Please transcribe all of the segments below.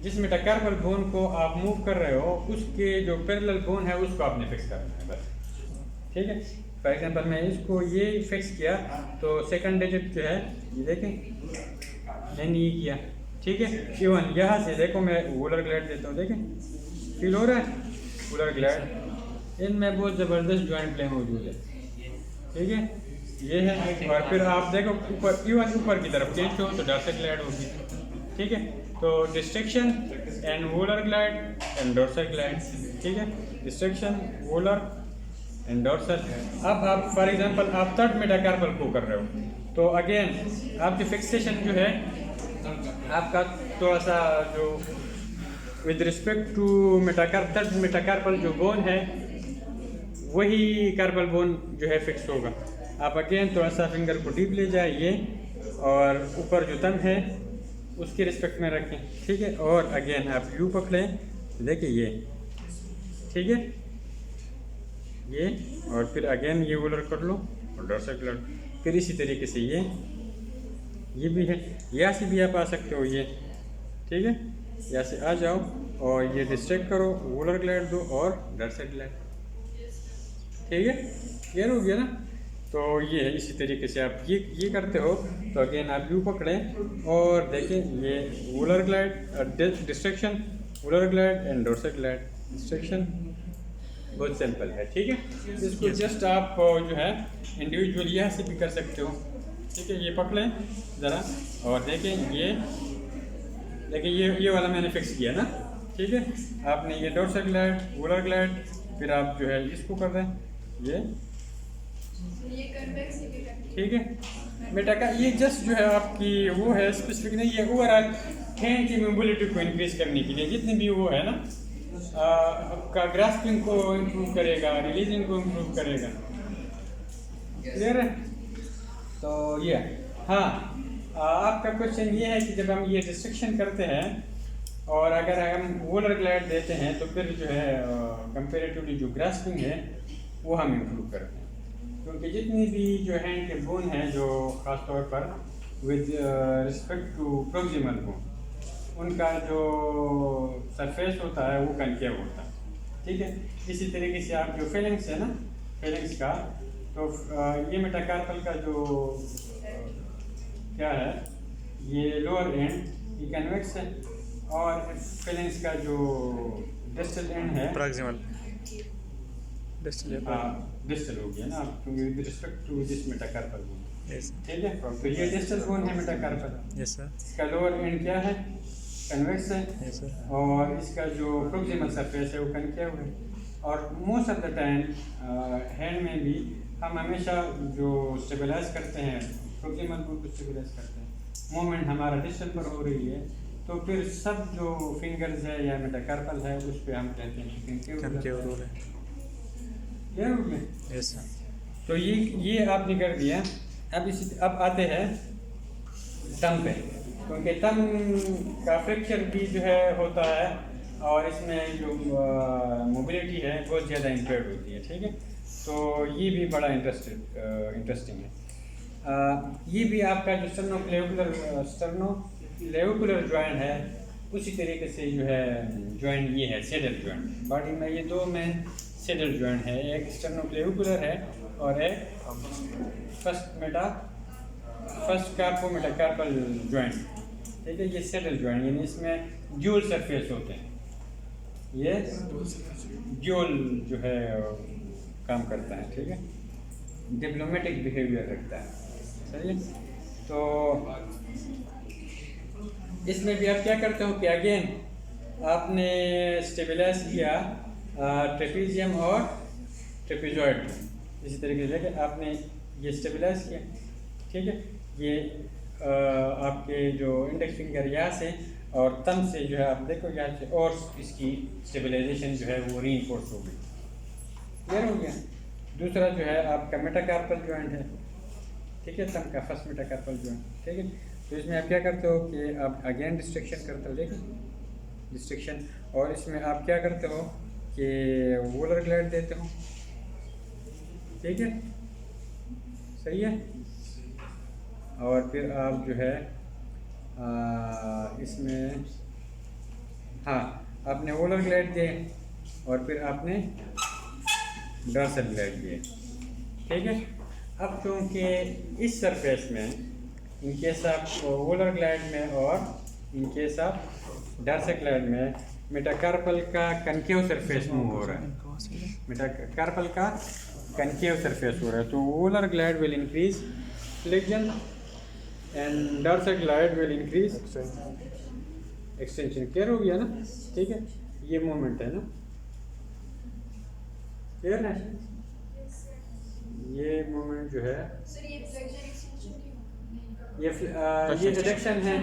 जिस metacarpal bone को आप मूव कर रहे हो उसके जो पैरेलल बोन है उसको आपने फिक्स करना है बस। ठीक है, फॉर एग्जांपल मैं इसको ये फिक्स किया तो सेकंड डिजिट जो है ये देखें मैंने ये किया। ठीक है, इवन यहाँ से देखो मैं वोलर ग्लैड देता हूँ, देखें फील हो रहा है वोलर ग्लैड, इनमें बहुत ज़बरदस्त जॉइंट प्ले मौजूद है। ठीक है, ये है। और फिर आप देखो ऊपर, इवन ऊपर की तरफ खींचो तो डॉर्सल ग्लैड होगी। ठीक है, तो destruction and volar glad and dorsal glad. ठीक है, डिस्ट्रक्शन वोलर एंड डॉर्सल। अब आप फॉर एग्जांपल आप थर्ड मेटाकार्पल को कर रहे हो तो अगेन आपकी फिक्सेशन जो है आपका थोड़ा सा जो with respect to third metacarpal जो बोन है वही कार्पल बोन जो है फिक्स होगा। आप अगेन थोड़ा सा फिंगर को डीप ले जाइए और ऊपर जो तम है उसकी रिस्पेक्ट में रखें। ठीक है, और अगेन आप यू पकड़ें, देखिए ये। ठीक है, ये और फिर अगेन ये वोलर कर लो और डॉर्सल कर लो। फिर इसी तरीके से ये भी है, यहाँ से भी आप आ सकते हो ये। ठीक है, यहाँ से आ जाओ और ये डिस्ट्रैक्ट करो, वोलर ग्लैड दो और डॉर्सल ग्लैड। ठीक है, क्लियर हो गया ना। तो ये है, इसी तरीके से आप ये करते हो तो अगेन आप यू पकड़ें और देखें ये volar glad distraction, volar glad and dorsal glad distraction. बहुत सिंपल है। ठीक है, इसको जस्ट आप जो है इंडिविजुअल यहाँ से भी कर सकते हो। ठीक है, ये पकड़ें ज़रा और देखें ये देखिए ये वाला मैंने फिक्स किया ना। ठीक है, आपने ये डॉर्सल ग्लैड, वोलर ग्लैड, फिर आप जो है इसको कर दें ये। ठीक है, बेटा का ये जस्ट जो है आपकी वो है स्पेसिफिक नहीं है, ओवरऑल हैंड की मोबिलिटी को इंक्रीज करने के लिए जितनी भी वो है ना, आपका ग्रास्पिंग को इम्प्रूव करेगा, रिलीजिंग को इम्प्रूव करेगा। क्लियर है। तो ये हाँ, आपका क्वेश्चन ये है कि जब हम ये डिस्ट्रक्शन करते हैं और अगर हम वोलर ग्लैड देते हैं तो फिर जो है कंपेरेटिवली जो ग्रास्पिंग है वो हम इम्प्रूव करते हैं, क्योंकि जितनी भी जो हैंड के बोन हैं जो ख़ास तौर पर with respect to proximal bone, उनका जो सरफेस होता है वो कनकेव होता है। ठीक है, इसी तरीके से आप जो फेलिंग्स है ना, फेलिंग्स का तो ये मेटाकार्पल का जो क्या है ये लोअर एंड ये कन्वेक्स है और फेलिंग्स का जो डिस्टल एंड है प्रॉक्सिमल डिस्टल डिस्टल हो गया ना, क्योंकि with respect to this metacarpal bone. Yes ठीक है, तो ये डिस्टल बोन है मेटाकार्पल। यस सर इसका लोअर एंड क्या है, कन्वेक्स है, यस सर और इसका जो प्रोक्सिमल सरफेस है वो कनकेव है। और most of the time hand में भी हम हमेशा जो स्टेबलाइज करते हैं प्रोक्सिमल बोन को स्टेबलाइज करते हैं, मोमेंट हमारा डिस्टल पर हो रही है तो फिर सब जो फिंगर्स है या मेटाकार्पल है उस पर हम कहते हैं कनकेव रोल है। क्लियर हो गया। यस सर तो ये आपने कर दिया। अब आते हैं तम पे, क्योंकि तम का फ्रैक्चर भी जो है होता है और इसमें जो मोबिलिटी है बहुत ज़्यादा इम्पेयर्ड होती है। ठीक है, तो ये भी बड़ा इंटरेस्टिंग है। ये भी आपका जो स्टर्नोक्लेविकुलर जॉइंट है उसी तरीके से जो है जॉइंट ये है सैडल जॉइंट। बॉडी में ये दो मेन सैडल जॉइंट है, एक स्टर्नोक्लेविकुलर है और एक फर्स्ट कार्पोमेटाकार्पल जॉइंट। ठीक है, ये सैडल जॉइंट यानी इसमें ड्यूल सरफेस होते हैं, ये ड्यूल जो है काम करता है। ठीक है, डिप्लोमेटिक बिहेवियर रखता है। सही है, तो इसमें भी आप क्या करते हो कि अगेन आपने स्टेबलाइज किया ट्रेपीजियम और ट्रेपीजॉइड, इसी तरीके से लेके आपने ये स्टेबलाइज किया। ठीक है, ये आपके जो इंडेक्स फिंगर यहाँ से और थंब से जो है आप देखो यहाँ से और इसकी स्टेबलाइजेशन जो है वो रीइंफोर्स हो गई। क्लियर हो गया। दूसरा जो है आपका मेटाकार्पल जॉइंट है। ठीक है, थंब का फर्स्ट मेटाकार्पल जॉइंट। ठीक है, तो इसमें आप क्या करते हो कि आप अगेन डिस्ट्रक्शन करते हो, देखिए डिस्ट्रक्शन, और इसमें आप क्या करते हो कि वोलर ग्लैड देते हो। ठीक है, सही है, और फिर आप जो है इसमें हाँ, आपने वोलर ग्लैड दिए और फिर आपने डॉर्सल ग्लैड दिए, ठीक है। अब क्योंकि इस सरफेस में in case of volar glad में और in case of dorsal glad में मेटाकार्पल का कनकेव सरफेस मूव हो रहा है, मेटाकार्पल का कनकेव सरफेस हो रहा है, तो volar glad will increase flexion and dorsal glad will increase extension. Clear हो गया ना, ठीक है। ये मोमेंट है ना, क्लियर है। ये मोमेंट जो है ये रिडक्शन है,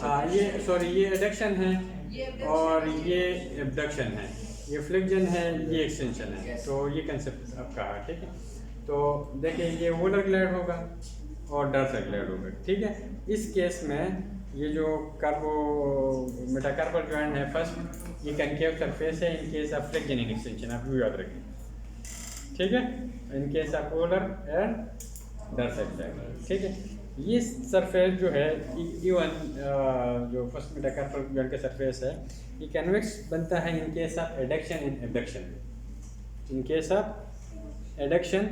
हाँ ये सॉरी ये एडक्शन है और ये एबडक्शन है, ये फ्लेक्शन है, ये एक्सटेंशन है, तो ये कंसेप्ट आपका है, ठीक है। तो देखिए ये वोलर ग्लैड होगा और डॉर्सल ग्लैड होगा, ठीक है। इस केस में ये जो मेटाकार्पल जॉइंट है फर्स्ट ये कनकेव सरफेस है in case of flexion and extension, आप याद रखें, ठीक है। In case of volar and dorsal glad, ठीक है। ये सरफेस जो है इवन जो फर्स्ट मेटाकार्पल जॉइंट का सरफेस है ये कन्वेक्स बनता है in case of adduction and abduction, in case of adduction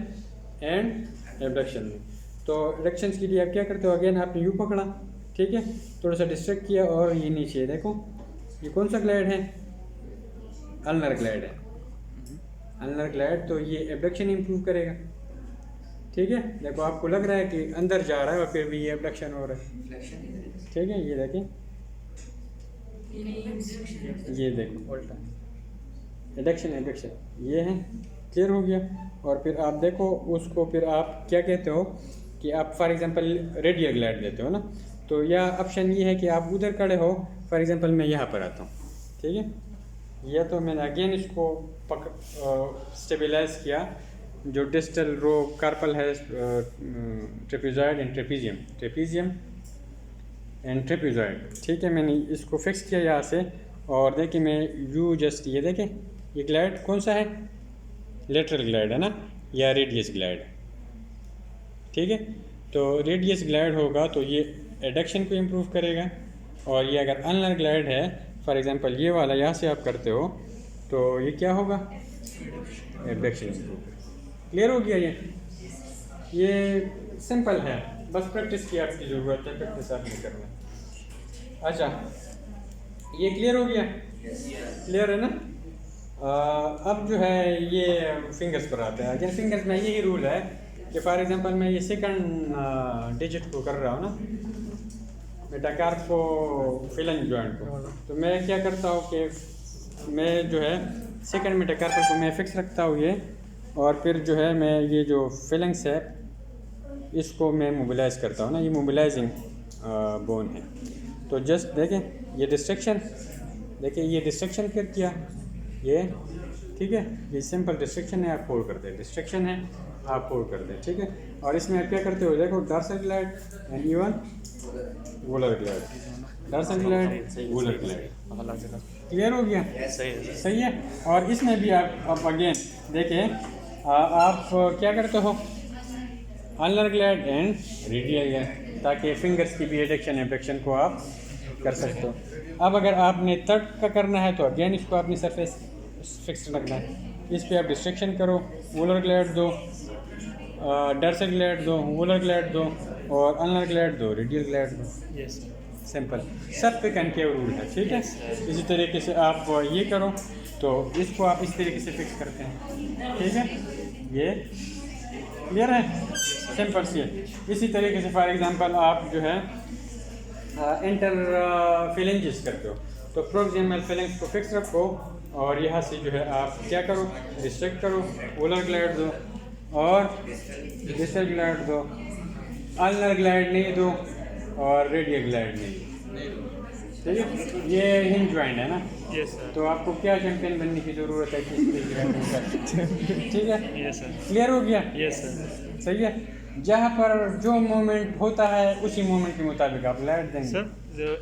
and abduction. तो एडक्शन के लिए आप क्या करते हो, अगेन आपने यू पकड़ा, ठीक है, थोड़ा सा डिस्ट्रैक्ट किया और ये नीचे देखो ये कौन सा ग्लैड है, अल्नर ग्लैड है, अल्नर ग्लैड, तो ये एबडक्शन इंप्रूव करेगा, ठीक है। देखो आपको लग रहा है कि अंदर जा रहा है और फिर भी ये एबडक्शन हो रहा है, ठीक है। ये देखें, ये देखो उल्टा एडक्शन एबडक्शन ये है, क्लियर हो गया। और फिर आप देखो उसको, फिर आप क्या कहते हो कि आप फॉर एग्जांपल रेडियल ग्लैड देते हो ना, तो यह ऑप्शन ये है कि आप उधर खड़े हो, फॉर एग्जांपल मैं यहाँ पर आता हूँ, ठीक है। या तो मैंने अगेन इसको स्टेबलाइज किया, जो डिस्टल रो कार्पल है trapezoid and trapezium, trapezium and trapezoid, ठीक है। मैंने इसको फिक्स किया यहाँ से और देखिए मैं यू जस्ट ये देखें ये ग्लैड कौन सा है, लेटरल ग्लैड है ना या रेडियस ग्लैड, ठीक है। तो रेडियस ग्लैड होगा तो ये एडक्शन को इम्प्रूव करेगा, और ये अगर अनलर ग्लैड है फॉर एग्जांपल ये वाला यहाँ से आप करते हो तो ये क्या होगा, एडक्शन इम्प्रूव। क्लियर हो गया ये सिंपल है, बस प्रैक्टिस की आपकी ज़रूरत है, प्रैक्टिस आपने करना। अच्छा ये क्लियर हो गया, क्लियर है ना। अब जो है ये फिंगर्स पर आते हैं। अगेन फिंगर्स में यही रूल है कि फॉर एग्जांपल मैं ये सेकंड डिजिट को कर रहा हूँ ना, मेटाकार्पो फिलेंज जॉइंट को, तो मैं क्या करता हूँ कि मैं जो है सेकंड मेटाकार्पल को मैं फिक्स रखता हूँ ये, और फिर जो है मैं ये जो फिलेंस है इसको मैं मोबिलाइज करता हूँ ना, ये मोबिलाइजिंग बोन है। तो जस्ट देखें ये डिस्ट्रक्शन, देखिए ये डिस्ट्रक्शन कर किया ये, ठीक है, ये सिंपल डिस्ट्रक्शन है, आप होल्ड करते हैं, डिस्ट्रक्शन है आप होल्ड करते हैं, ठीक है। और इसमें आप क्या करते हो, देखो dorsal glad and even volar glad, dorsal glad volar glad, clear हो गया, सही है। और इसमें भी आप अगेन देखें आप क्या करते हो, ulnar glad and radial glad, ताकि फिंगर्स की भी एडक्शन एबडक्शन को आप कर सकते हो। अब अगर आपने तर्क का करना है तो अगेन इसको अपनी सरफेस फिक्स रखना है, इस पे आप डिस्ट्रक्शन करो, वोलर ग्लैड दो, डॉर्सल ग्लैड दो, वोलर ग्लैड दो और अल्नर ग्लैड दो, रेडियल ग्लैड दो, यस सिंपल, सब पे कनकेव रूल है, ठीक है। इसी तरीके से आप ये करो तो इसको आप इस तरीके से फिक्स करते हैं, ठीक है, ये क्लियर है, सिंपल सी है। इसी तरीके से फॉर एग्जांपल आप जो है इंटर फिलेंजेस करते हो, तो प्रोक्सिमल फिलेंज को फिक्स रखो और यहाँ से जो है आप क्या करो, डिस्ट्रैक्ट करो, वोलर ग्लैड दो और डिस्टल ग्लैड दो, अल्नर ग्लैड नहीं दो और रेडियल ग्लैड नहीं दो, ठीक है। ये हिंज जॉइंट है ना, यस सर, तो आपको क्या चैंपियन बनने की ज़रूरत है किस ठीक है, यस सर, क्लियर हो गया, यस सर। सही है। जहाँ पर जो मोमेंट होता है उसी मोमेंट के मुताबिक आप लाइट देंगे सर जो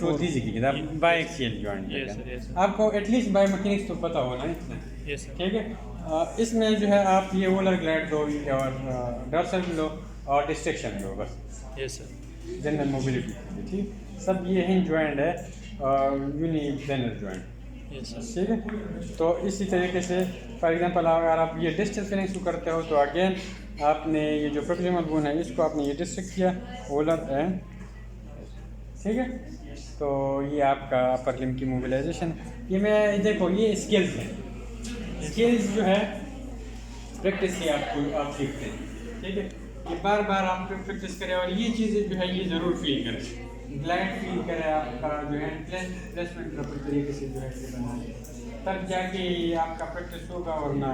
फोर दीजिए कि biaxial joint, yes sir, yes आपको एटलीस्ट बायोमेकेनिक्स तो पता होना है इतना, यस सर, ठीक है। इसमें जो है आप ये वोलर ग्लाइड लो और डॉर्सल लो और डिस्ट्रक्शन लो बस। Yes sir. जनरल मोबिलिटी ठीक, सब ये हिंज जॉइंट है और uniplanar joint. Yes sir. ठीक है, तो इसी तरीके से फॉर एग्जांपल अगर आप ये डिस्टल फिलिंग्स को करते हो तो अगेन आपने ये जो प्रोक्सिमल बोन है इसको आपने ये डिस्ट्रिक्ट किया वोलर एंड, ठीक है। तो ये आपका अपर लिम्ब की मोबिलाइजेशन। ये मैं देखो ये स्किल्स हैं, स्किल्स जो है प्रैक्टिस से आप सीखते हैं, ठीक है। ये बार बार आप प्रैक्टिस करें और ये चीज़ें जो है ये ज़रूर फील करें, ग्लाइड फील करें, आपका जो है प्लेसमेंट प्रॉपर तरीके से जो है ये बनाए, तब जाके ये आपका प्रैक्टिस होगा। और ना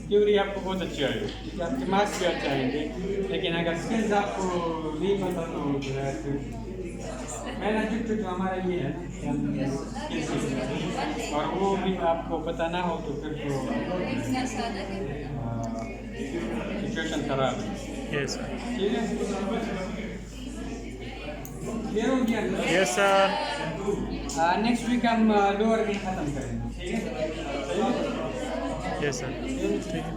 थ्योरी आपको बहुत अच्छी आएगी क्योंकि आपके मार्क्स भी अच्छे आएंगे, लेकिन अगर स्किल्स आपको नहीं पता तो जो है फिर मेरा जो हमारा ये है ना स्किल्स, और वो भी आपको पता ना हो तो फिर तो सिचुएशन खराब है। Yes sir. ठीक है, क्लियर हो गया? Yes sir. नेक्स्ट वीक हम लोअर भी खत्म करेंगे, ठीक है? Yes sir. ठीक है।